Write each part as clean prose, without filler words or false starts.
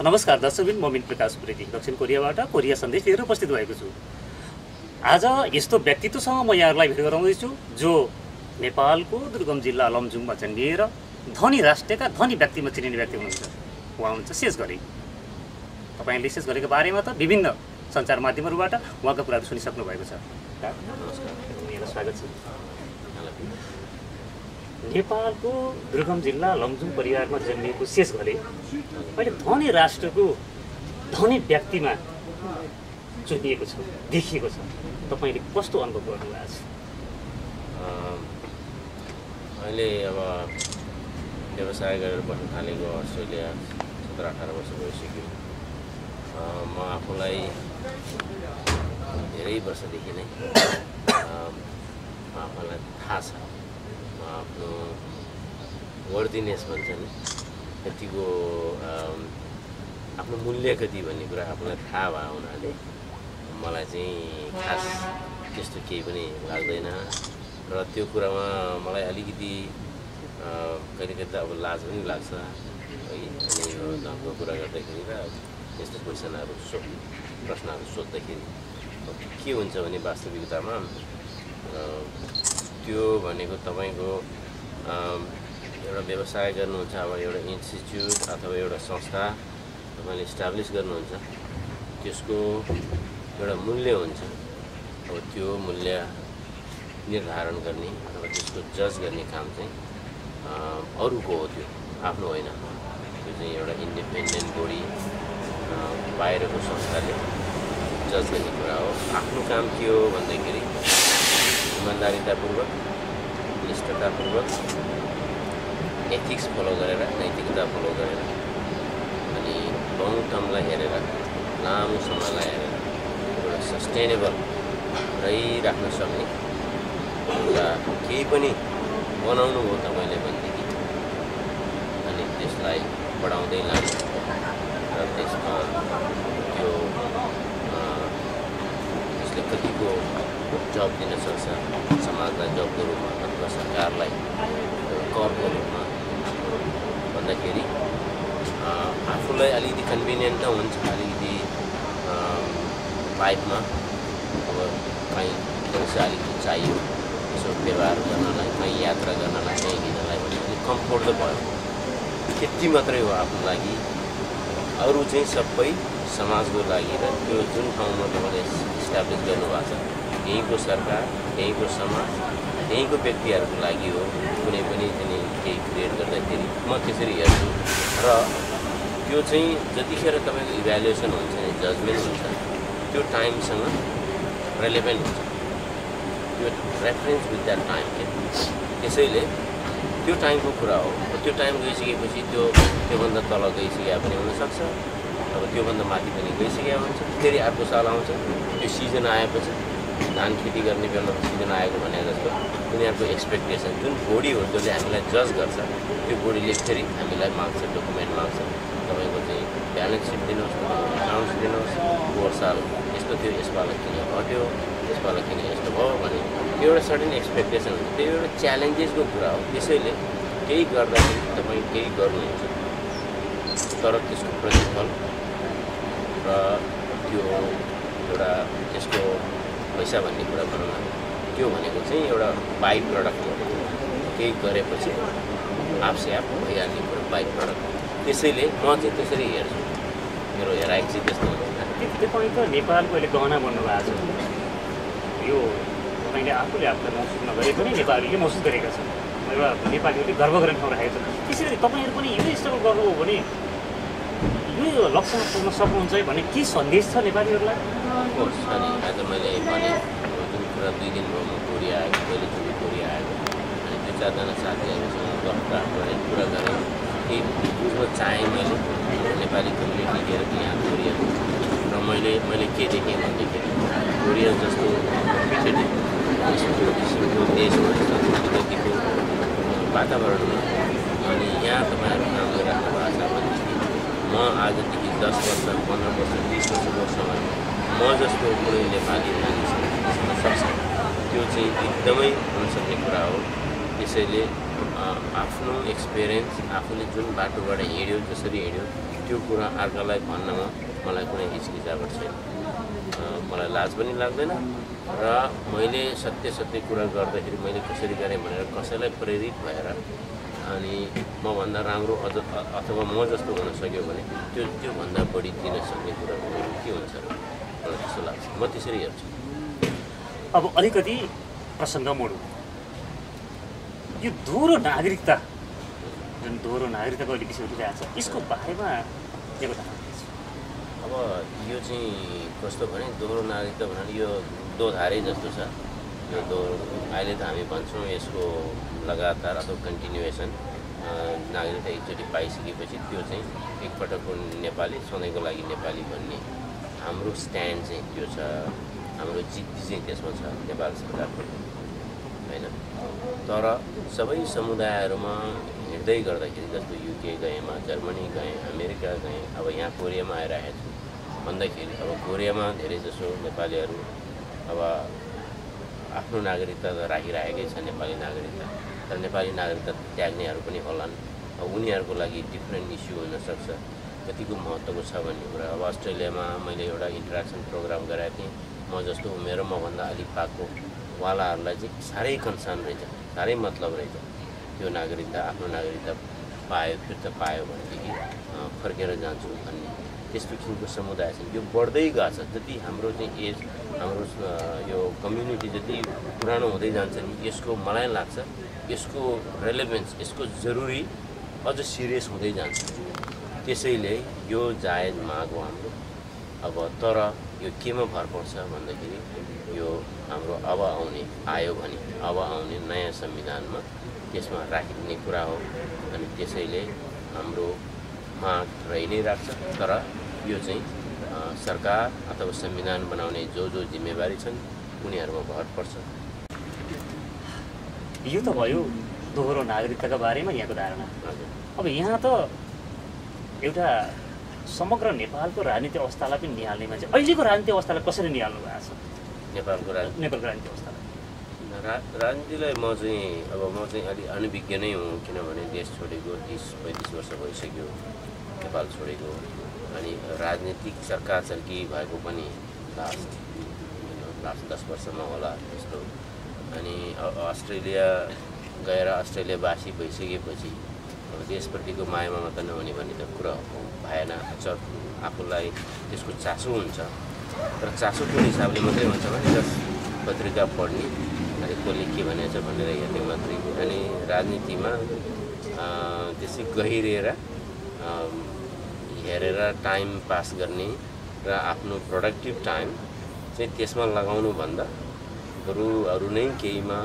नमस्कार दर्शकबिन, म मिन प्रकाश पुरेती दक्षिण कोरियाबाट कोरिया सन्देश लिएर उपस्थित भएको छु। आज यस्तो व्यक्तित्वसँग म यहाँहरूलाई भेट गराउँदैछु जो नेपालको दुर्गम जिल्ला लमजुङमा जन्मिएर धनी राष्ट्रका धनी व्यक्तिमा चिनिने व्यक्ति हुनुहुन्छ। उहाँ हुनुहुन्छ शेष घले। तपाईँले शेष घलेको बारेमा त विभिन्न सञ्चार माध्यमहरूबाट उहाँका कुराहरू सुनिसक्नु भएको छ। स्वागत छ। नेपालको दुर्गम जिल्ला लमजुङ परिवारमा जन्मिएको शेष घले अहिले धनी राष्ट्रको धनी व्यक्तिमा चुनिएको छ, देखिएको छ। तपाईँले कस्तो अनुभव गर्नुभएको छ? अहिले अब व्यवसाय गरेर बस्न थालेको अस्ट्रेलिया 17-18 वर्ष भइसक्यो। म आफूलाई धेरै वर्षदेखि नै आफूलाई थाहा छ आफ्नो वर्दिनेस भन्छ नि, कतिको आफ्नो मूल्य कति भन्ने कुरा आफूलाई थाहा भयो हुनाले मलाई चाहिँ खास त्यस्तो केही पनि लाग्दैन। र त्यो कुरामा मलाई अलिकति कहिले कहिले अब लाज पनि लाग्छ है। अनि यो धर्मको कुरा गर्दाखेरि र यस्तो प्रश्नहरू सोद्धाखेरि के हुन्छ भने वास्तविकतामा त्यो भनेको तपाईँको एउटा व्यवसाय गर्नुहुन्छ, अब एउटा इन्स्टिच्युट अथवा एउटा संस्था तपाईँले इस्टाब्लिस गर्नुहुन्छ, त्यसको एउटा मूल्य हुन्छ। अब त्यो मूल्य निर्धारण गर्ने अथवा त्यसको जज गर्ने काम चाहिँ अरूको हो, त्यो आफ्नो होइन। त्यो चाहिँ एउटा इन्डिपेन्डेन्ट बडी बाहिरको संस्थाले जज गर्ने कुरा हो। आफ्नो काम के हो भन्दाखेरि इमान्दारितापूर्वक, निष्ठतापूर्वक, एथिक्स फलो गरेर, नैतिकता फलो गरेर, अनि लङ टर्मलाई हेरेर, लामो समयलाई हेरेर एउटा सस्टेनेबल रहिराख्न सक्ने एउटा केही पनि बनाउनु हो तपाईँले भनेदेखि, अनि त्यसलाई बढाउँदै लानु र त्यसमा त्यो त्यसले कतिको जब दिन सक्छ, समाजलाई जबको रूपमा अथवा सरकारलाई करको रूपमा भन्दाखेरि आफूलाई अलिकति कन्भिनियन्ट त हुन्छ। अलिकति लाइफमा अब कहीँ पैसा अलिकति चाहियो यसो व्यवहार गर्नलाई, कहीँ यात्रा गर्नलाई, कहीँ हिँड्नलाई भने अलिक कम्फोर्ट त भयो, त्यति मात्रै हो आफ्नो लागि। अरू चाहिँ सबै समाजको लागि र त्यो जुन ठाउँमा तपाईँले इस्टाब्लिस गर्नुभएको छ यहीँको सरकार, यहीँको समाज, यहीँको व्यक्तिहरूको लागि हो। कुनै पनि केही क्रिएट गर्दाखेरि म त्यसरी हेर्छु। र त्यो चाहिँ जतिखेर तपाईँको इभ्यालुएसन हुन्छ नि, जजमेन्ट हुन्छ, त्यो टाइमसँग रेलेभेन्ट हुन्छ, त्यो रेफरेन्स विथ द्याट टाइम के। त्यसैले त्यो टाइमको कुरा हो। त्यो टाइम गइसकेपछि त्योभन्दा तल गइसके पनि हुनसक्छ, अब त्योभन्दा माथि पनि गइसकेको हुन्छ। फेरि अर्को साल आउँछ, त्यो सिजन आएपछि धान खेती गर्ने बेलामा सिजन आएको भने जस्तो उनीहरूको एक्सपेक्टेसन जुन बोडी हो जसले हामीलाई जज गर्छ, त्यो बोडीले फेरि हामीलाई माग्छ, डकुमेन्ट माग्छ। तपाईँको चाहिँ ब्यालेन्स सिट दिनुहोस्, एकाउन्ट्स दिनुहोस्, पोहोर साल यस्तो थियो, यसपालि किन घट्यो, यसपालि किन यस्तो भयो भने त्यो एउटा सर्टेन एक्सपेक्टेसन हुन्छ। त्यो एउटा च्यालेन्जेसको कुरा हो। त्यसैले केही गर्दाखेरि तपाईँ केही गर्नुहुन्छ, तर त्यसको प्रतिफल र त्यो एउटा त्यसको पैसा भन्ने कुरा भनौँ न, त्यो भनेको चाहिँ एउटा बाई प्रडक्ट हो। केही गरेपछि आफसे आफ भइहाल्ने कुरा बाई प्रडक्ट। त्यसैले म चाहिँ त्यसरी हेर्छु, मेरो हेराइ चाहिँ त्यस्तो हुन्छ। तपाईँ त नेपालको अहिले गहना बन्नुभएको छ, यो तपाईँले आफूले आफूलाई महसुस नगरे पनि नेपालीले महसुस गरेका छन्। एउटा नेपालीहरूले गर्व गर्ने ठाउँ राखेको छ। त्यसरी तपाईँहरू पनि यो स्ट्रगल गर्नुभयो भने यो लक्ष्यमा पुग्न सक्नुहुन्छ है भन्ने के सन्देश छ नेपालीहरूलाई? होस् अनि आज मैले भने जुन कुरा 2 दिन भयो म कोरिया आएको, पहिलोचोटि कोरिया आएको, अनि 2-4जना साथीहरूसँग गफगाफ गरेँ, कुरा गरेँ। केही बुझ्न चाहेँ मैले नेपाली कम्युनिटी लिएर यहाँ कोरिया। र मैले के देखेँ भन्दाखेरि कोरिया जस्तो कम्पिटेटिभ किसिमको देशमा, संस्कृतिको वातावरणमा, अनि यहाँ तपाईँहरू काम गरिराख्नु भएको छ भनेदेखि म आजदेखि 10 वर्ष, 15 वर्ष, 20 वर्षमा म जस्तो कुनै नेपाली मानिस हुन सक्छ। त्यो चाहिँ एकदमै हुनसक्ने कुरा हो। त्यसैले आफ्नो एक्सपिरियन्स आफूले जुन बाटोबाट हिँड्यो जसरी हिँड्यो त्यो कुरा अर्कालाई भन्नमा मलाई कुनै हिचकिचाहट छैन। मलाई लाज पनि लाग्दैन र मैले सत्य कुरा गर्दाखेरि मैले कसरी गरेँ भनेर कसैलाई प्रेरित भएर अनि मभन्दा राम्रो अझ अथवा म जस्तो हुन सक्यो भने त्योभन्दा बढी दिन सक्ने कुरा के हुन्छ र मलाई त्यस्तो लाग्छ। म त्यसरी हेर्छु। अब अलिकति प्रसङ्ग मोडौँ। यो दोहोरो नागरिकता जुन दोहोरो नागरिकताको अहिले विषय उठिरहेको छ यसको बारेमा के बताउनु? अब यो चाहिँ कस्तो भने दोहोरो नागरिकता भन्नाले यो दोधारे जस्तो छ। यो दोहोरो अहिले त हामी भन्छौँ यसको लगातार अथवा कन्टिन्युएसन नागरिकता एकचोटि पाइसकेपछि त्यो चाहिँ एकपटकको नेपाली सधैँको लागि नेपाली भन्ने हाम्रो स्ट्यान्ड चाहिँ त्यो छ। हाम्रो जिद्दी चाहिँ त्यसमा छ नेपाल सरकारको होइन। तर सबै समुदायहरूमा हिँड्दै गर्दाखेरि जस्तो युके गएमा, जर्मनी गएँ, अमेरिका गएँ, अब यहाँ कोरियामा आइरहेको छु भन्दाखेरि अब कोरियामा धेरै जसो नेपालीहरू अब आफ्नो नागरिकता त राखिरहेकै छ नेपाली नागरिकता, तर नेपाली नागरिकता त्याग्नेहरू पनि होलान्। अब उनीहरूको लागि डिफ्रेन्ट इस्यु हुनसक्छ कतिको महत्त्वको छ भन्ने कुरा। अब अस्ट्रेलियामा मैले एउटा इन्टरेक्सन प्रोग्राम गराएको थिएँ। म जस्तो उमेर मभन्दा अलिक पाएको वालाहरूलाई चाहिँ साह्रै कन्सर्न रहेछ, साह्रै मतलब रहेछ त्यो नागरिकता आफ्नो नागरिकता पायो फिर्ता पायो भनेदेखि फर्केर जान्छु भन्ने त्यस्तो किसिमको समुदाय छ। यो बढ्दै गएको छ। जति हाम्रो चाहिँ एज हाम्रो यो कम्युनिटी जति पुरानो हुँदै जान्छ नि यसको मलाई लाग्छ यसको रेलेभेन्स यसको जरुरी अझ सिरियस हुँदै जान्छ। त्यसैले यो जायज माग हो हाम्रो। अब तर यो केमा भर पर्छ भन्दाखेरि यो हाम्रो अब आउने नयाँ संविधानमा त्यसमा राखिने कुरा हो। अनि त्यसैले हाम्रो माग रहि नै राख्छ। तर यो चाहिँ सरकार अथवा संविधान बनाउने जो जिम्मेवारी छन् उनीहरूमा भर पर्छ। यो त भयो दोहोरो नागरिकताका बारेमा यहाँको धारणा। अब यहाँ त एउटा समग्र नेपालको राजनीतिक अवस्थालाई पनि निहाल्ने मान्छे अहिलेको राजनीतिक अवस्थालाई कसरी निहाल्नु भएको छ? नेपालको राजनीतिक अवस्थालाई राजनीतिलाई म चाहिँ अलि अनभिज्ञ नै हुँ। किनभने देश छोडेको 30-35 वर्ष भइसक्यो, नेपाल छोडेको। अनि राजनीतिक सरकार चर्की भएको पनि लास्ट 10 वर्षमा होला त्यस्तो। अनि अस्ट्रेलिया गएर अस्ट्रेलियावासी भइसकेपछि अब देशप्रतिको माया ममता नहुने भन्ने त कुरा भएन। आफूलाई त्यसको चासो हुन्छ, तर चासो कुन हिसाबले मात्रै हुन्छ भने जस्ट पत्रिका पढ्ने अनि कसले के भनेछ भनेर हेर्ने मात्रै। अनि राजनीतिमा त्यसै गहिरिएर हेरेर टाइम पास गर्ने र आफ्नो प्रोडक्टिभ टाइम चाहिँ त्यसमा लगाउनुभन्दा बरु अरू नै केहीमा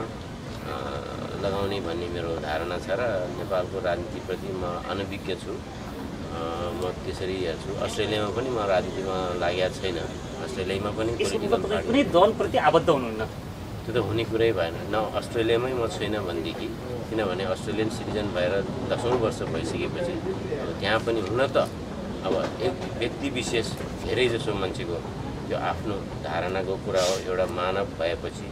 लगाउने भन्ने मेरो धारणा छ। र नेपालको राजनीतिप्रति म अनभिज्ञ छु। म त्यसरी हेर्छु। अस्ट्रेलियामा पनि म राजनीतिमा लागेको छैन। अस्ट्रेलियामा पनि पोलिटिकल कुनै दलप्रति आबद्ध हुनुहुन्न? त्यो त हुने कुरै भएन। न अस्ट्रेलियामै म छैन भनेदेखि, किनभने अस्ट्रेलियन सिटिजन भएर 10औं वर्ष भइसकेपछि त्यहाँ पनि हुन त अब एक व्यक्ति विशेष धेरै जसो मान्छेको त्यो आफ्नो धारणाको कुरा हो। एउटा मानव भएपछि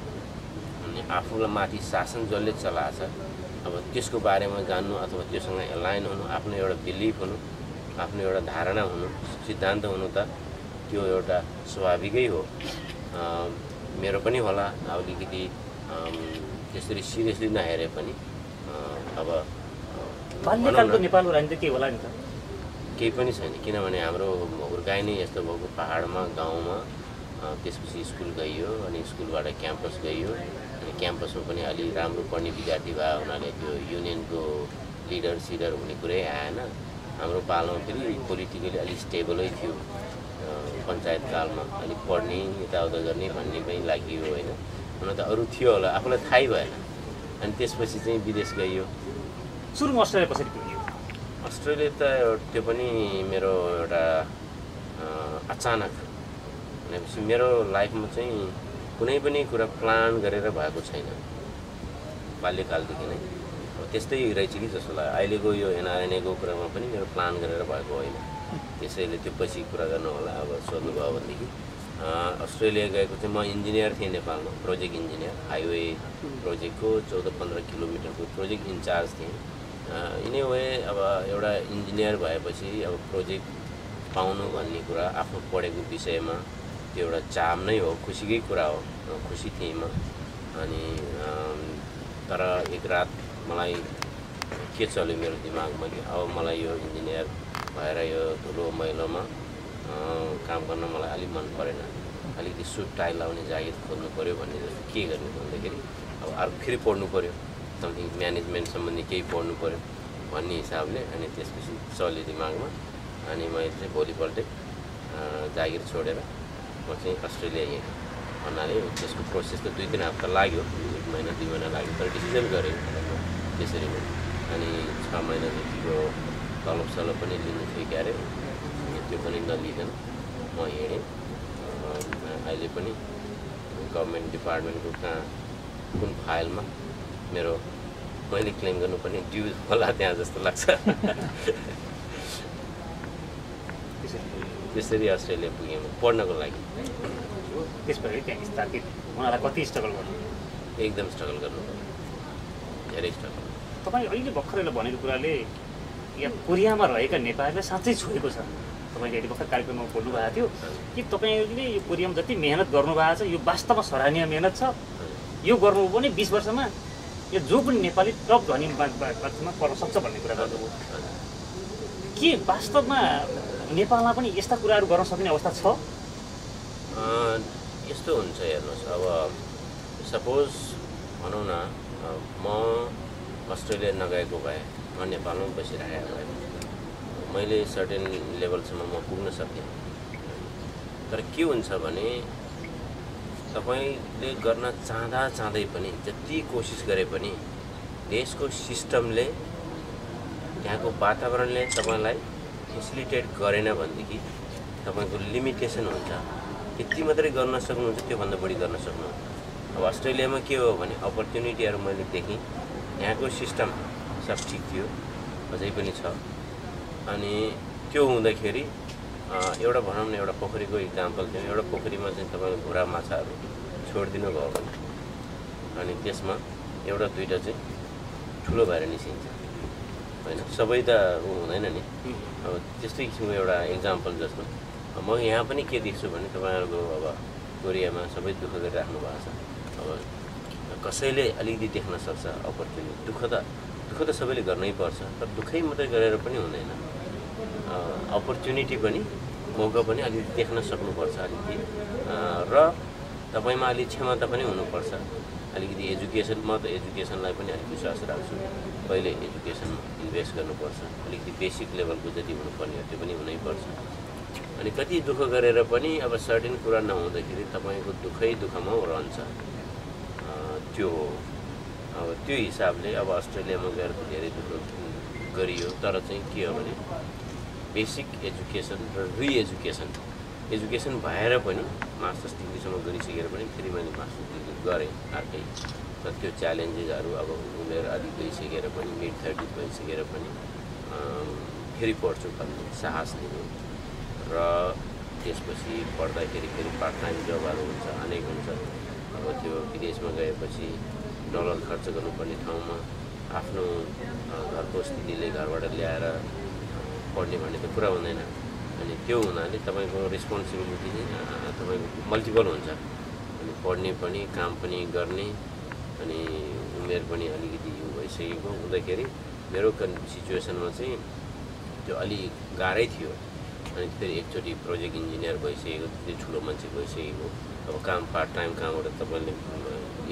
अनि आफूलाई माथि शासन जसले चलाएको छ अब त्यसको बारेमा जान्नु अथवा त्योसँग एलाइन हुनु, आफ्नो एउटा बिलिफ हुनु, आफ्नो एउटा धारणा हुनु, सिद्धान्त हुनु त त्यो एउटा स्वाभाविकै हो। मेरो पनि होला अलिकति त्यसरी सिरियसली नहेरे पनि। अब बाल्यकालको नेपालको राजनीति के होला नि त? केही पनि छैन। किनभने हाम्रो हुर्काइ नै यस्तो भएको पाहाडमा गाउँमा। त्यसपछि स्कुल गइयो अनि स्कुलबाट क्याम्पस गइयो अनि क्याम्पसमा पनि अलि राम्रो पढ्ने विद्यार्थी भयो हुनाले त्यो युनियनको लिडर हुने कुरै आएन। हाम्रो पालामा फेरि पोलिटिकली अलिक स्टेबलै थियो। पञ्चायत कालमा अलिक पढ्ने यताउता गर्ने भन्ने पनि लागि होइन। हुन त अरू थियो होला आफूलाई थाहै भएन। अनि त्यसपछि चाहिँ विदेश गइयो। सुरुमा अस्ट्रेलिया कसरी पुग्यो? अस्ट्रेलिया त त्यो पनि मेरो एउटा अचानक भनेपछि मेरो लाइफमा चाहिँ कुनै पनि कुरा प्लान गरेर भएको छैन बाल्यकालदेखि नै। त्यस्तै रहेछ कि जस्तो लाग्यो। अहिलेको यो एनआरएनएको कुरामा पनि मेरो प्लान गरेर भएको होइन। त्यसैले त्यो पछि कुरा गर्नु होला अब सोध्नुभयो भनेदेखि। अस्ट्रेलिया गएको चाहिँ म इन्जिनियर थिएँ नेपालमा, प्रोजेक्ट इन्जिनियर, हाइवे प्रोजेक्टको 14-15 किलोमिटरको प्रोजेक्ट इन्चार्ज थिएँ। इन ए वे अब एउटा इन्जिनियर भएपछि अब प्रोजेक्ट पाउनु भन्ने कुरा आफ्नो पढेको विषयमा त्यो एउटा चाम नै हो, खुसीकै कुरा हो, खुसी थिएँ म। अनि तर एक रात मलाई के चल्यो मेरो दिमागमा कि अब मलाई यो इन्जिनियर भएर यो ठुलो महिलामा काम गर्न मलाई अलिक मन परेन, अलिकति सुट टाई लाउने जागिर खोज्नु पऱ्यो भन्ने जस्तो। के गर्ने भन्दाखेरि अब अर्को फेरि पढ्नु पऱ्यो, समथिङ म्यानेजमेन्ट सम्बन्धी केही पढ्नु पऱ्यो भन्ने हिसाबले। अनि त्यसपछि चल्यो दिमागमा। अनि मैले चाहिँ भोलिपल्टै जागिर छोडेर म चाहिँ अस्ट्रेलिया हिँडेँ। भन्नाले त्यसको प्रोसेस त 2-3 हप्ता लाग्यो, 1 महिना 2 महिना लाग्यो, तर डिसिजन गरेँ त्यसरी नै। अनि 6 महिना जतिको तलब पनि लिनु थियो क्यारे, त्यो पनि नलिकन म हिँडेँ। अहिले पनि गभर्मेन्ट डिपार्टमेन्टको कहाँ कुन फाइलमा मेरो मैले क्लेम गर्नुपर्ने ड्यु होला त्यहाँ जस्तो लाग्छ। त्यसरी अस्ट्रेलिया पुगेँ म पढ्नको लागि। त्यसपछि त्यहाँ स्थापित उहाँलाई कति स्ट्रगल गर्नु? एकदम स्ट्रगल गर्नु, धेरै स्ट्रगल। तपाईँ अहिले भर्खर भनेको कुराले यहाँ कोरियामा रहेका नेपालीलाई साँच्चै छोएको छ। तपाईँले अहिले भर्खर कार्यक्रममा बोल्नु भएको थियो कि तपाईँहरूले यो कोरियामा जति मेहनत गर्नुभएको छ यो वास्तवमा सराहनीय मेहनत छ। यो गर्नु पनि 20 वर्षमा यो जो पनि नेपाली टप धनी मान्छेमा पर्न सक्छ भन्ने कुरा गर्नुभयो। के वास्तवमा नेपालमा पनि यस्ता कुराहरू गर्न सक्ने अवस्था छ? यस्तो हुन्छ, हेर्नुहोस्, अब सपोज भनौँ न म अस्ट्रेलिया नगएको भए, म नेपालमा बसिरहेको भए मैले सर्टेन लेभलसम्म म पुग्न सक्थेँ। तर के हुन्छ भने तपाईँले गर्न चाहँदै पनि जति कोसिस गरे पनि देशको सिस्टमले, त्यहाँको वातावरणले तपाईँलाई फेसिलिटेट गरेन भनेदेखि तपाईँको लिमिटेसन हुन्छ। यति मात्रै गर्न सक्नुहुन्छ, त्योभन्दा बढी गर्न सक्नुहुन्छ। अब अस्ट्रेलियामा के हो भने अपर्च्युनिटीहरू मैले देखेँ, यहाँको सिस्टम सब ठिक थियो, अझै पनि छ। अनि त्यो हुँदाखेरि एउटा भनौँ न एउटा पोखरीको इक्जाम्पल थियो। एउटा पोखरीमा चाहिँ तपाईँले भुरा माछाहरू छोडिदिनु भयो भने अनि त्यसमा एउटा दुईवटा चाहिँ ठुलो भएर निस्किन्छ होइन, सबै त हुँदैन नि। अब त्यस्तै किसिमको एउटा इक्जाम्पल जस्तो म यहाँ पनि के देख्छु भने तपाईँहरूको अब कोरियामा सबै दुःख गरिराख्नु भएको छ। अब कसैले अलिकति देख्न सक्छ अपर्च्युनिटी। दुःख त सबैले गर्नै पर्छ, तर दुःखै मात्रै गरेर पनि हुँदैन। अपर्च्युनिटी पनि, मौका पनि अलिकति देख्न सक्नुपर्छ अलिकति। र तपाईँमा अलिक क्षमता पनि हुनुपर्छ अलिकति। एजुकेसन, म त एजुकेसनलाई पनि अलिक विश्वास राख्छु। पहिले एजुकेसनमा इन्भेस्ट गर्नुपर्छ, अलिकति बेसिक लेभलको जति हुनुपर्ने हो त्यो पनि हुनैपर्छ। अनि कति दुःख गरेर पनि अब सर्टेन कुरा नहुँदाखेरि तपाईँको दुःखमा रहन्छ। त्यो हो। अब त्यो हिसाबले अब अस्ट्रेलियामा गएर धेरै दुःख गरियो, तर चाहिँ के हो भने बेसिक एजुकेसन र एजुकेसन भएर पनि मास्टर्स डिग्रीसम्म गरिसकेर पनि फेरि मैले मास्टर्स डिग्री गरेँ अर्कै। तर त्यो च्यालेन्जेसहरू अब उमेर अलिक गइसकेर पनि मिड 30 भइसकेर पनि फेरि पढ्छु भन्ने साहस लिनु र त्यसपछि पढ्दाखेरि फेरि पार्ट टाइम जबहरू हुन्छ, अनेक हुन्छ। अब त्यो विदेशमा गएपछि डलर खर्च गर्नुपर्ने ठाउँमा आफ्नो घरको स्थितिले घरबाट ल्याएर पढ्ने भन्ने त कुरा हुँदैन। अनि त्यो हुनाले तपाईँको रेस्पोन्सिबिलिटी तपाईँको मल्टिपल हुन्छ। अनि पढ्ने पनि, काम पनि गर्ने, अनि उमेर पनि अलिकति यो भइसकेको हुँदाखेरि मेरो सिचुएसनमा चाहिँ त्यो अलिक गाह्रै थियो। अनि फेरि एकचोटि प्रोजेक्ट इन्जिनियर भइसकेको, त्यो ठुलो मान्छे भइसकेको, अब काम पार्ट टाइम कहाँबाट तपाईँले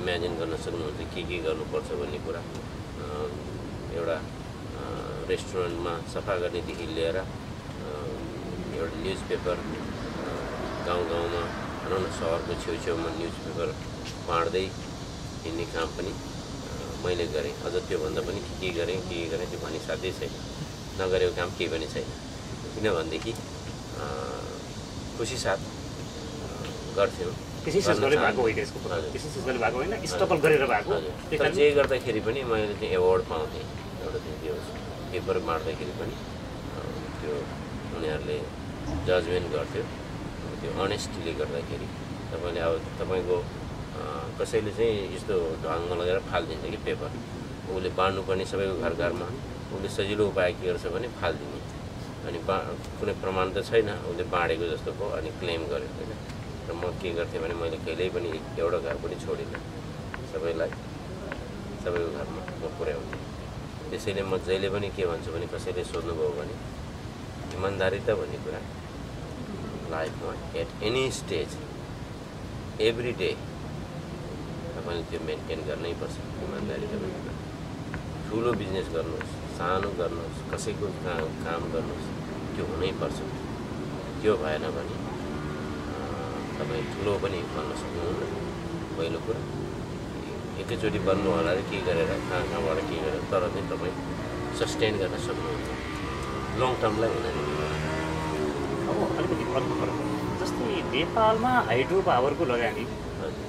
इमेजिन गर्न सक्नुहुन्छ के गर्नुपर्छ भन्ने कुरा। एउटा रेस्टुरेन्टमा सफा गर्नेदेखि लिएर एउटा न्युज पेपर गाउँमा भनौँ न सहरको छेउछेउमा न्युज पेपर बाँड्दै हिँड्ने काम पनि मैले गरेँ। अझ त्योभन्दा पनि के गरेँ त्यो भन्ने साध्यै छैन। नगरेको काम केही पनि छैन। किनभनेदेखि खुसी साथ गर्थ्यौँ। तर जे गर्दाखेरि पनि मैले चाहिँ एवार्ड पाउँथेँ। एउटा चाहिँ त्यो पेपर बाँड्दाखेरि पनि त्यो उनीहरूले जजमेन्ट गर्थ्यो। त्यो अनेस्टीले गर्दाखेरि तपाईँले अब तपाईँको कसैले चाहिँ यस्तो ढङ्गमा लगेर फालिदिन्छ कि पेपर उसले बाँड्नुपर्ने सबैको घर घरमा उसले सजिलो उपाय के गर्छ भने फालिदिने अनि कुनै प्रमाण त छैन उसले बाँडेको जस्तो भयो अनि क्लेम गर्यो होइन र म के गर्थेँ भने मैले कहिल्यै पनि एउटा घर पनि छोडिनँ सबैलाई सबैको घरमा म पुर्याउँथेँ त्यसैले म जहिले पनि के भन्छु भने कसैले सोध्नुभयो भने इमान्दारिता भन्ने कुरा लाइफमा at any stage every day तपाईँले त्यो मेन्टेन गर्नै पर्छ इमान्दारिता भन्ने कुरा ठुलो बिजनेस गर्नुहोस् सानो गर्नुहोस् कसैको काम गर्नुहोस् त्यो हुनैपर्छ त्यो भएन भने तपाईँ ठुलो पनि बन्न सक्नुहुन्न पहिलो कुरा एकैचोटि बन्नु होला र के गरेर कहाँबाट के गरेर तर पनि तपाईँ सस्टेन गर्न सक्नुहुन्छ लङ टर्मलाई हुँदैन अब अलिकति अर्को फरक जस्तै नेपालमा हाइड्रो पावरको लगानी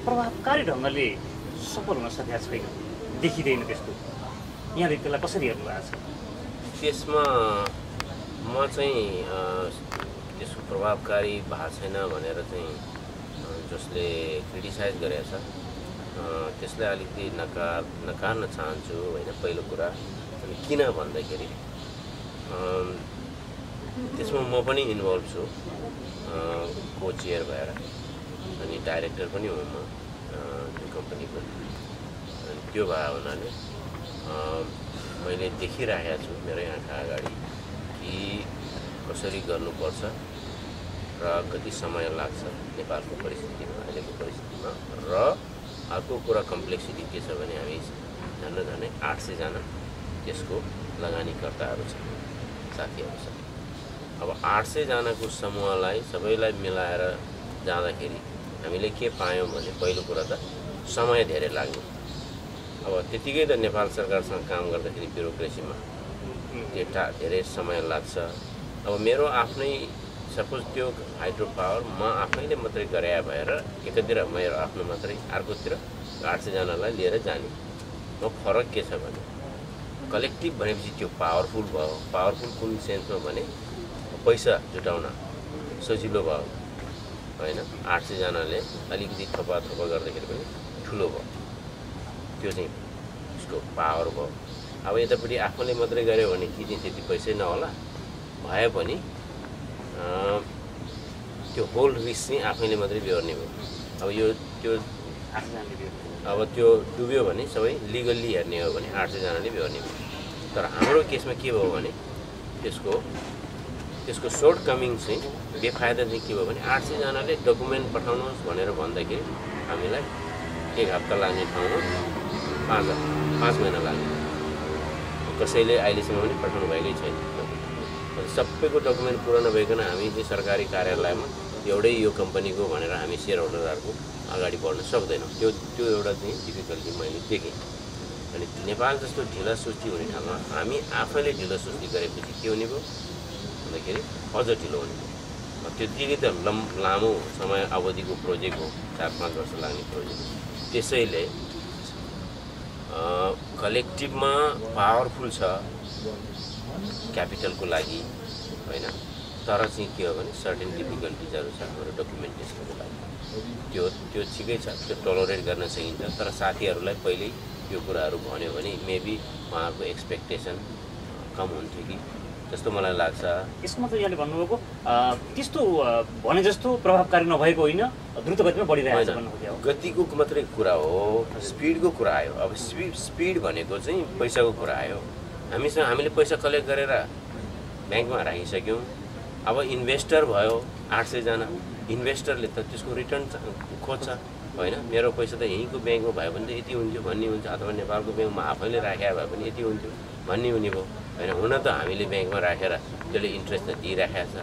प्रभावकारी ढङ्गले सफल हुन सकेका छैन देखिँदैन त्यस्तो यहाँले त्यसलाई कसरी हेर्नु भएको छ त्यसमा म चाहिँ त्यसको प्रभावकारी भएको छैन भनेर चाहिँ जसले क्रिटिसाइज गरेको छ त्यसलाई अलिकति नकार्न चाहन्छु होइन पहिलो कुरा अनि किन भन्दाखेरि त्यसमा म पनि इन्भल्भ छु को चेयर भएर अनि डाइरेक्टर पनि हो म त्यो कम्पनीको अनि त्यो भए हुनाले मैले देखिरहेको छु मेरो आँखा अगाडि कि कसरी गर्नुपर्छ र कति समय लाग्छ नेपालको परिस्थितिमा अहिलेको परिस्थितिमा र अर्को कुरा कम्प्लेक्सिटी के छ भने हामी झन्डै 800 जना त्यसको लगानीकर्ताहरू छन् साथीहरू छन् अब 800 जनाको समूहलाई सबैलाई मिलाएर जाँदाखेरि हामीले के पायौँ भने पहिलो कुरा त समय धेरै लाग्यो अब त्यतिकै त नेपाल सरकारसँग काम गर्दाखेरि ब्युरोक्रेसीमा धेरै समय लाग्छ अब मेरो आफ्नै सपोज त्यो हाइड्रो पावर म आफैले मात्रै गरे भएर एकातिर मेरो आफ्नो मात्रै अर्कोतिर 800 जनालाई लिएर जाने म फरक के छ भने कलेक्टिभ भनेपछि त्यो पावरफुल भयो पावरफुल कुन सेन्समा भने पैसा जुटाउन सजिलो भयो होइन 800 जनाले अलिकति थपा गर्दाखेरि पनि ठुलो भयो त्यो चाहिँ उसको पावर भयो अब यतापट्टि आफूले मात्रै गर्यो भने कि चाहिँ त्यति पैसै नहोला भए पनि त्यो होल रिस्क चाहिँ आफैले मात्रै बिहोर्ने भयो अब यो त्यो अब त्यो डुब्यो भने सबै लिगल्ली हेर्ने हो भने 800 जनाले बिहोर्ने भयो तर हाम्रो केसमा के भयो भने त्यसको सर्ट कमिङ चाहिँ बेफाइदा चाहिँ के भयो भने 800 जनाले डकुमेन्ट पठाउनुहोस् भनेर भन्दाखेरि हामीलाई 1 हप्ता लाग्ने ठाउँमा 5 महिना लाग्यो कसैले अहिलेसम्म पनि पठाउनु भएकै छैन सबैको डकुमेन्ट पुरा नभइकन हामी चाहिँ सरकारी कार्यालयमा एउटै यो कम्पनीको भनेर हामी सेयर होल्डरहरूको अगाडि बढ्न सक्दैनौँ त्यो एउटा चाहिँ डिफिकल्टी मैले देखेँ अनि नेपाल जस्तो ढिला सुस्ती हुने ठाउँमा हामी आफैले ढिलो सुस्ती गरेपछि के हुने भयो भन्दाखेरि अझ ढिलो हुने भयो त्यतिकै त लामो समय अवधिको प्रोजेक्ट हो 4-5 वर्ष लाग्ने प्रोजेक्ट त्यसैले कलेक्टिभमा पावरफुल छ क्यापिटलको लागि होइन तर चाहिँ के हो भने सर्टेन डिफिकल्टिजहरू छ हाम्रो डकुमेन्टेसनको लागि त्यो ठिकै छ त्यो टलरेट गर्न सकिन्छ तर साथीहरूलाई पहिल्यै यो कुराहरू भन्यो भने मेबी उहाँहरूको एक्सपेक्टेसन कम हुन्थ्यो कि जस्तो मलाई लाग्छ यसमा त यहाँले भन्नुभएको त्यस्तो भने जस्तो प्रभावकारी नभएको होइन द्रुत गतिमा बढिरहेको छ भन्नुभयो गतिको मात्रै कुरा हो स्पिडको कुरा आयो अब स्पिड भनेको चाहिँ पैसाको कुरा आयो हामीले पैसा कलेक्ट गरेर ब्याङ्कमा राखिसक्यौँ अब इन्भेस्टर भयो 800 जना इन्भेस्टरले त त्यसको रिटर्न खोज्छ होइन मेरो पैसा त यहीँको ब्याङ्कमा भयो भने त यति हुन्थ्यो भन्ने हुन्छ अथवा नेपालको ब्याङ्कमा आफैले राखेको भए पनि यति हुन्थ्यो भन्ने हुने भयो होइन हुन त हामीले ब्याङ्कमा राखेर त्यसले इन्ट्रेस्ट त दिइराखेको छ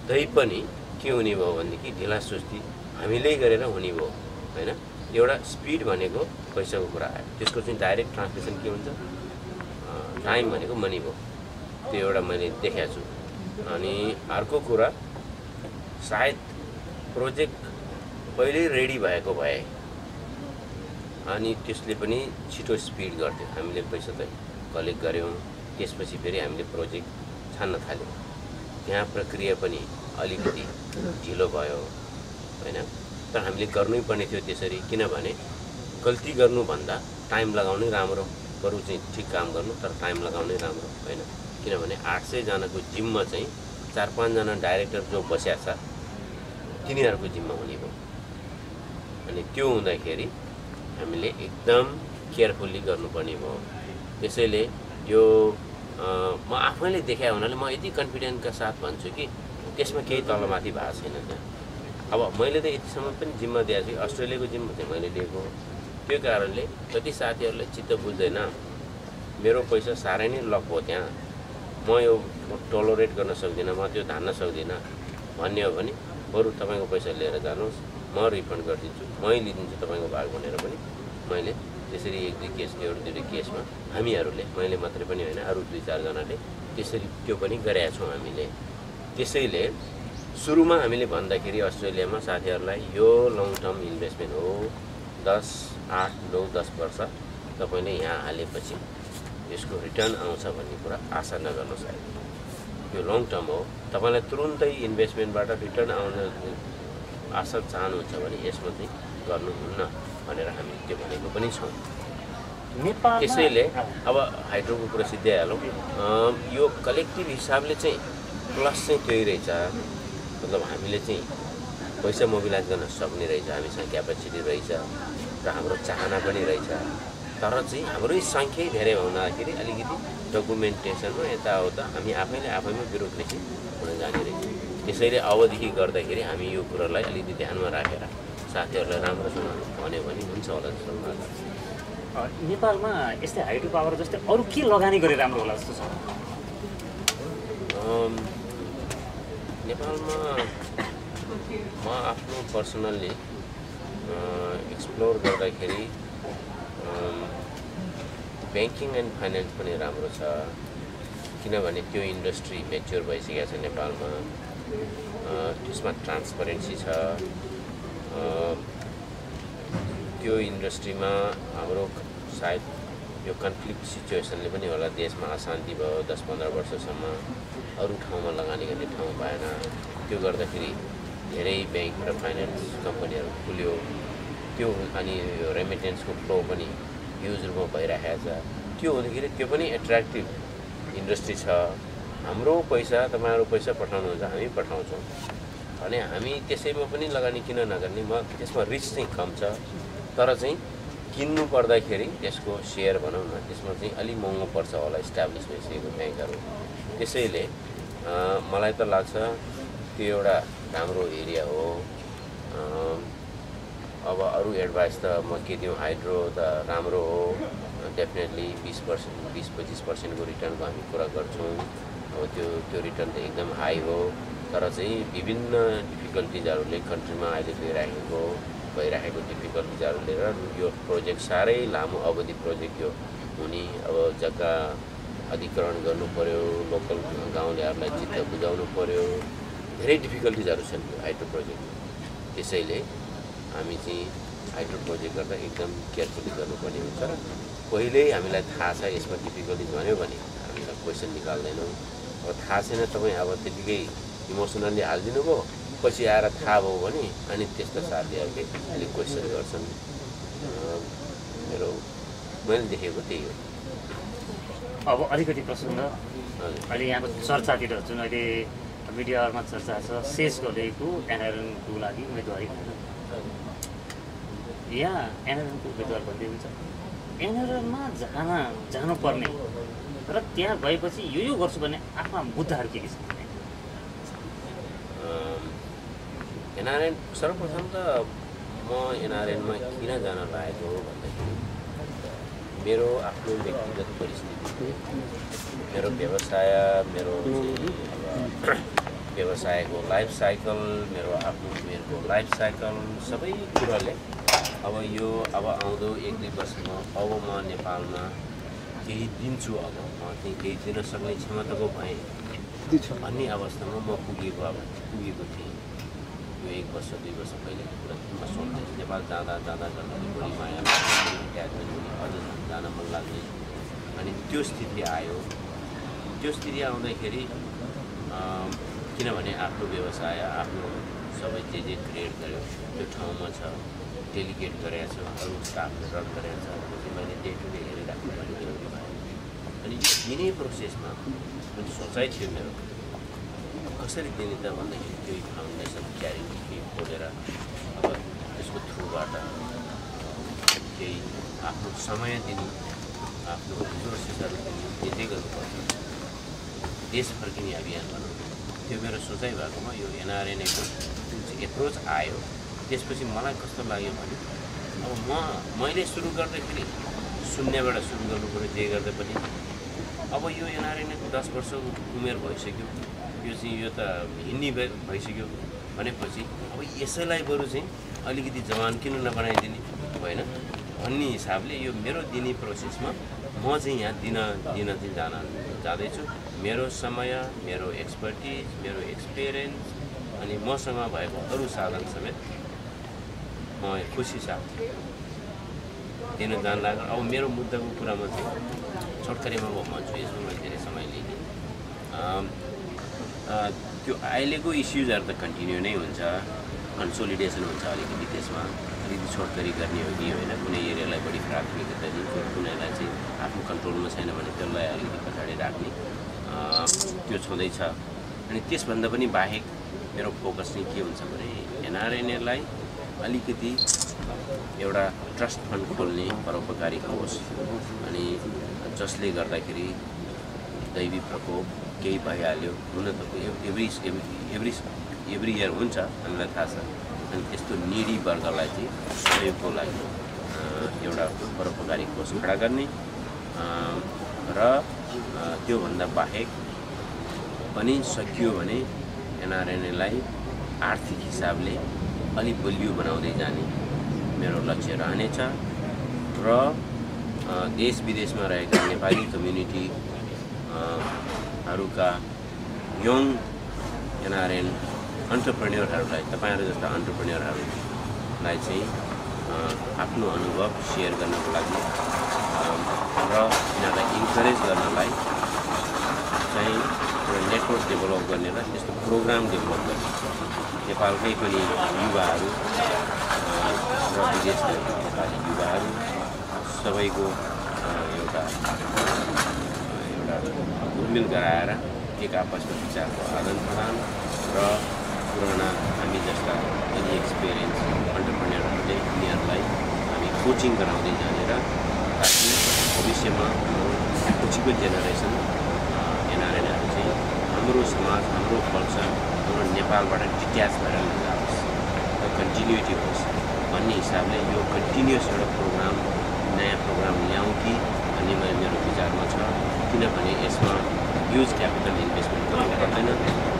तैपनि के हुने भयो भनेदेखि ढिला सुस्ती हामीले गरेर हुने भयो होइन एउटा स्पिड भनेको पैसाको कुरा आयो त्यसको चाहिँ डाइरेक्ट ट्रान्सलेसन के हुन्छ टाइम भनेको मनी भयो त्यो एउटा मैले देखेको छु अनि अर्को कुरा सायद प्रोजेक्ट पहिल्यै रेडी भएको भए अनि त्यसले पनि छिटो स्पिड गर्थ्यो हामीले पैसा त कलेक्ट गऱ्यौँ त्यसपछि फेरि हामीले प्रोजेक्ट छान्न थाल्यौँ त्यहाँ प्रक्रिया पनि अलिकति ढिलो भयो होइन। तर हामीले गर्नै पर्ने थियो त्यसरी, किनभने गल्ती गर्नुभन्दा टाइम लगाउनै राम्रो, बरु चाहिँ ठिक काम गर्नु तर टाइम लगाउनै राम्रो होइन। किनभने 800 जनाको जिम्मा चाहिँ 4-5 जना डाइरेक्टर जो बस्या छ तिनीहरूको जिम्मा हुने भयो। अनि त्यो हुँदाखेरि हामीले एकदम केयरफुल्ली गर्नुपर्ने भयो। त्यसैले यो म आफैले देखाए हुनाले म यति कन्फिडेन्टका साथ भन्छु कि त्यसमा केही तलमाथि भएको छैन त्यहाँ। अब मैले त यतिसम्म पनि जिम्मा दिएको छु, अस्ट्रेलियाको जिम्मा चाहिँ मैले लिएको हो। त्यो कारणले कति साथीहरूले चित्त बुझ्दैन, मेरो पैसा साह्रै नै लक हो त्यहाँ, म यो टोलरेट गर्न सक्दिनँ, म त्यो धान्न सक्दिनँ भन्ने हो भने बरु तपाईँको पैसा लिएर जानुहोस्, म रिफन्ड गरिदिन्छु, मै लिइदिन्छु तपाईँको भाग भनेर पनि मैले त्यसरी 1-2 केस, 1-2 केसमा हामीहरूले, मैले मात्रै पनि होइन अरू 2-4 जनाले त्यसरी त्यो पनि गरेका छौँ हामीले। त्यसैले सुरुमा हामीले भन्दाखेरि अस्ट्रेलियामा साथीहरूलाई यो लङ टर्म इन्भेस्टमेन्ट हो, 10, 8, 9, 10 वर्ष तपाईँले यहाँ हालेपछि यसको रिटर्न आउँछ भन्ने कुरा आशा नगर्नुहोस्। यो लङ टर्म हो, तपाईँलाई तुरुन्तै इन्भेस्टमेन्टबाट रिटर्न आउन आशा चाहनुहुन्छ भने यसमा चाहिँ गर्नुहुन्न भनेर हामी त्यो भनेको पनि छौँ। त्यसैले अब हाइड्रोको कुरा सिद्ध्याइहालौँ, यो कलेक्टिभ हिसाबले चाहिँ प्लस चाहिँ त्यही रहेछ, मतलब हामीले चाहिँ पैसा मोबिलाइज गर्न सक्ने रहेछ, हामीसँग क्यापेसिटी रहेछ र हाम्रो चाहना पनि रहेछ। तर चाहिँ हाम्रै सङ्ख्या धेरै हुँदाखेरि अलिकति डकुमेन्टेसनमा यताउता हामी आफैमा ब्युरोक्रेसी हुन जाने रहेछ। त्यसैले अबदेखि गर्दाखेरि हामी यो कुरालाई अलिकति ध्यानमा राखेर साथीहरूलाई राम्रोसँग भन्यो भने हुन्छ होला जस्तो लाग्छ। नेपालमा यस्तै हाइड्रो पावर जस्तै अरू के लगानी गरे राम्रो होला जस्तो छ? नेपालमा म आफ्नो पर्सनल्ली एक्सप्लोर गर्दाखेरि ब्याङ्किङ एन्ड फाइनेन्स पनि राम्रो छ, किनभने त्यो इन्डस्ट्री मेच्योर भइसकेको छ नेपालमा, त्यसमा ट्रान्सपरेन्सी छ। त्यो इन्डस्ट्रीमा हाम्रो सायद यो कन्फ्लिक्ट सिचुएसनले पनि होला, देशमा अशान्ति भयो 10-15 वर्षसम्म, अरू ठाउँमा लगानी गर्ने ठाउँ भएन। त्यो गर्दाखेरि धेरै ब्याङ्क र फाइनेन्स कम्पनीहरू खुल्यो, त्यो अनि यो रेमिटेन्सको फ्लो पनि ह्युज रूपमा भइरहेको छ। त्यो हुँदाखेरि त्यो पनि एट्र्याक्टिभ इन्डस्ट्री छ। हाम्रो पैसा, तपाईँहरू पैसा पठाउनुहुन्छ, हामी पठाउँछौँ भने हामी त्यसैमा पनि लगानी किन नगर्ने? त्यसमा रिस्क चाहिँ कम छ, तर चाहिँ किन्नु पर्दाखेरि त्यसको सेयर भनौँ न, त्यसमा चाहिँ अलिक महँगो पर्छ होला इस्टाब्लिस भइसकेको ब्याङ्कहरू। त्यसैले मलाई त लाग्छ त्यो एउटा राम्रो एरिया हो। अब अरू एडभाइस त म के दिउँ, हाइड्रो त राम्रो हो, डेफिनेटली 20-25% रिटर्नको हामी कुरा गर्छौँ। अब त्यो रिटर्न त एकदम हाई हो, तर चाहिँ विभिन्न डिफिकल्टिजहरूले कन्ट्रीमा अहिले भइरहेको डिफिकल्टिजहरूले र यो प्रोजेक्ट साह्रै लामो अवधि प्रोजेक्ट यो हुने, अब जग्गा अधिग्रहण गर्नु पर्यो, लोकल गाउँलेहरूलाई चित्त बुझाउनु पर्यो, धेरै डिफिकल्टिजहरू छन् यो हाइड्रो प्रोजेक्टमा। त्यसैले हामी चाहिँ हाइड्रो प्रोजेक्ट गर्दा एकदम केयरफुली गर्नुपर्ने हुन्छ। र पहिल्यै हामीलाई थाहा छ यसमा डिफिकल्टिज भन्यो भने हामीलाई क्वेसन निकाल्दैनौँ। अब थाहा छैन, तपाईँ अब त्यतिकै इमोसनल्ली हालिदिनु भयो, पछि आएर थाहा भयो भने अनि त्यस्ता साथीहरूले अलिक क्वेसन गर्छन्। मैले देखेको त्यही हो। अब अलिकति प्रसङ्ग, अहिले यहाँको चर्चातिर जुन अहिले मिडियामा चर्चा छ, शेष गलेको एनआरएनको लागि उम्मेदवारी भनेर, यहाँ एनआरएनको उम्मेदवार भन्दै हुन्छ, एनआरएनमा जानुपर्ने र त्यहाँ गएपछि यो गर्छु भन्ने आफ्ना मुद्दाहरू के छन्? एनआरएन सर्वप्रथम त म एनआरएनमा किन जान लागेको हो भन्दाखेरि मेरो आफ्नो व्यक्तिगत परिस्थिति, मेरो व्यवसाय, मेरो व्यवसायको लाइफ साइकल, मेरो आफ्नो उमेरको लाइफ साइकल, सबै कुराले अब आउँदो 1-2 वर्षमा अब म नेपालमा केही दिन्छु, अब म चाहिँ केही दिन सक्ने क्षमताको भएँ भन्ने अवस्थामा म पुगेको थिएँ। यो 1 वर्ष 2 वर्ष पहिलेको कुरा म सोच्दैछु। नेपाल जाँदा बढी माया, एट्याचमेन्ट हुने, अझ जान मन लाग्ने, अनि त्यो स्थिति आयो। त्यो स्थिति आउँदाखेरि किनभने आफ्नो व्यवसाय आफ्नो सबै जे क्रिएट गर्यो त्यो ठाउँमा छ, डेलिगेट गरेको छ, अरू स्टाफले रन गरेको छ, त्यसपछि मैले डे टु डे हेरिराख्नु पर्ने जरुरी भयो। अनि यो दिने प्रोसेसमा जुन सोचाइ थियो मेरो कसरी दिने त भन्दाखेरि त्यही फाउन्डेसन च्यारिटी केही खोलेर अब त्यसको थ्रुबाट केही आफ्नो समय दिने, आफ्नो रिसोर्सेसहरू दिने, जे गर्नुपर्छ देश फर्किने अभियान भनौँ त्यो मेरो सोचाइ भएकोमा यो एनआरएनएको जुन चाहिँ एप्रोच आयो त्यसपछि मलाई कस्तो लाग्यो भने अब मैले सुरु गर्दाखेरि शून्यबाट सुरु गर्नु पऱ्यो जे गर्दा पनि। अब यो एनआरएनएको 10 वर्ष उमेर भइसक्यो, यो चाहिँ यो त हिँड्ने भइसक्यो भनेपछि अब यसैलाई बरु चाहिँ अलिकति जवान किन नबनाइदिने होइन भन्ने हिसाबले यो मेरो दिने प्रोसेसमा म चाहिँ यहाँ दिन चाहिँ जाँदैछु। मेरो समय, मेरो एक्सपर्टिज, मेरो एक्सपिरियन्स अनि मसँग भएको अरू साधन समेत म खुसी साथ दिन जान लाग्यो। अब मेरो मुद्दाको कुरामा चाहिँ छोटकरीमा म भन्छु, यसमा मैले धेरै समय लिएँ। त्यो अहिलेको इस्युजहरू त कन्टिन्यू नै हुन्छ, कन्सोलिडेसन हुन्छ अलिकति, त्यसमा अलिकति छोटकरी गर्ने हो कि होइन, कुनै एरियालाई बढी प्राथमिकता दिने, कुनैलाई चाहिँ आफ्नो कन्ट्रोलमा छैन भने त्यसलाई अलिकति पछाडि राख्ने त्यो छँदैछ। अनि त्यसभन्दा पनि बाहेक मेरो फोकस चाहिँ के हुन्छ भने एनआरएनएलाई अलिकति एउटा ट्रस्ट फन्ड खोल्ने, परोपकारी होस् अनि जसले गर्दाखेरि दैवी प्रकोप केही भइहाल्यो हुन त एभ्री इयर हुन्छ हामीलाई थाहा छ। अनि त्यस्तो निडी वर्गलाई चाहिँ सहयोगको लागि एउटा परोपकारी कोष खडा गर्ने र त्योभन्दा बाहेक पनि सकियो भने एनआरएनएलाई आर्थिक हिसाबले अलि बलियो बनाउँदै जाने मेरो लक्ष्य रहनेछ। र देश विदेशमा रहेका नेपाली कम्युनिटी हरूका यङ एनआरएन अन्टरप्रेन्योरहरूलाई, तपाईँहरू जस्ता अन्टरप्रेन्योरहरूलाई चाहिँ आफ्नो अनुभव सेयर गर्नको लागि र यिनीहरूलाई इन्करेज गर्नलाई चाहिँ एउटा नेटवर्क डेभलप गर्ने र त्यस्तो प्रोग्राम डेभलप गर्ने नेपालकै पनि युवाहरू र विदेशका नेपाली युवाहरू सबैको एउटा घुलमिल गराएर एक आपसमा विचारको आदान प्रदान र पुराना हामी जस्ता एनी एक्सपिरियन्स अन्टरप्रेन्योरहरूले उनीहरूलाई हामी कोचिङ गराउँदै जानेर ताकि भविष्यमा पछिको जेनेरेसन एनआरएनहरू चाहिँ हाम्रो समाज, हाम्रो कल्चर, हाम्रो नेपालबाट डिट्याच भएर जाओस् र कन्टिन्युटी होस् भन्ने हिसाबले यो कन्टिन्युस एउटा प्रोग्राम, नयाँ प्रोग्राम ल्याउँ कि भन्ने मेरो विचारमा छ। किनभने यसमा ह्युज क्यापिटल इन्भेस्टमेन्ट गर्नु पर्दैन,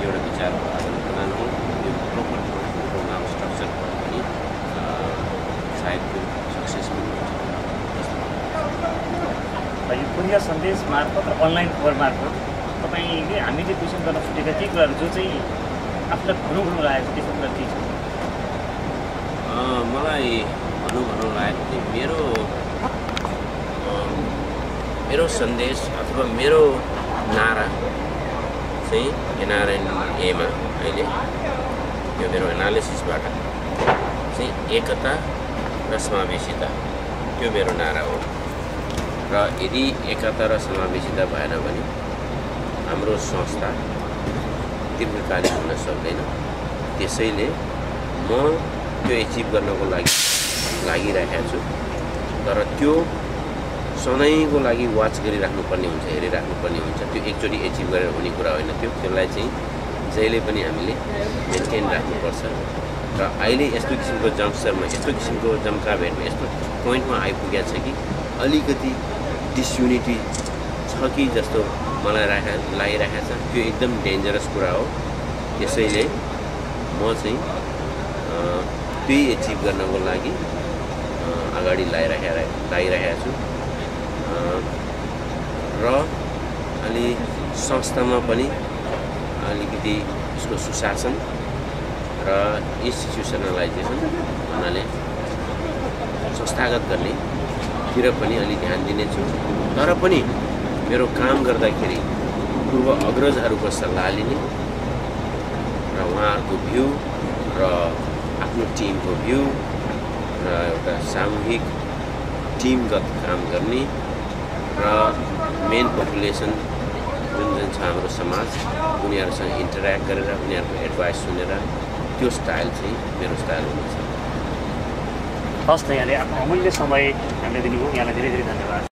एउटा विचारको आदान प्रदान हो। यो प्रोपर प्रोग्राम स्ट्रक्चर भयो भने सायद त्यो सक्सेसफुल हुन्छ। यो कुरियर सन्देश मार्फत र अनलाइन खबर मार्फत तपाईँले हामीले क्वेसन गर्न छुटेका केही कुराहरू जो चाहिँ आफूलाई भनौँ लागेको छ त्यस्तो कुरा के छ? मलाई भनौँ लागेको चाहिँ मेरो सन्देश अथवा मेरो नारा चाहिँ एनआरएनएमा अहिले यो मेरो एनालिसिसबाट चाहिँ एकता र समावेशिता त्यो मेरो नारा हो। र यदि एकता र समावेशिता भएन भने हाम्रो संस्था दीर्घकालीन हुन सक्दैन। त्यसैले म त्यो एचिभ गर्नको लागि लागिरहेको छु। तर त्यो सधैँको लागि वाच गरिराख्नुपर्ने हुन्छ, हेरिराख्नुपर्ने हुन्छ। त्यो एकचोटि एचिभ गरेर हुने कुरा होइन, त्यसलाई चाहिँ जहिले पनि हामीले मेन्टेन राख्नुपर्छ। र अहिले यस्तो किसिमको जङ्क्सनमा, यस्तो किसिमको जम्काभेटमा, यस्तो पोइन्टमा आइपुगेको छ कि अलिकति डिसयुनिटी छ कि जस्तो मलाई लागिरहेको छ। त्यो एकदम डेन्जरस कुरा हो। त्यसैले म चाहिँ त्यही एचिभ गर्नको लागि अगाडि लागिरहेको छु। र अलि संस्थामा पनि अलिकति यसको सुशासन र इन्स्टिट्युसनलाइजेसन भन्नाले संस्थागत गर्नेतिर पनि अलि ध्यान दिनेछु। तर पनि मेरो काम गर्दाखेरि पूर्व अग्रजहरूको सल्लाह लिने र उहाँहरूको भ्यू र आफ्नो टिमको भ्यू र एउटा सामूहिक टिमगत काम गर्ने र मेन पपुलेसन जुन छ हाम्रो समाज उनीहरूसँग इन्टरेक्ट गरेर उनीहरूको एडभाइस सुनेर त्यो स्टाइल चाहिँ मेरो स्टाइल हुनेछ। हस् त, यहाँले आफ्नो अमूल्य समय हामीले दिनुभयो, यहाँलाई धेरै धेरै धन्यवाद।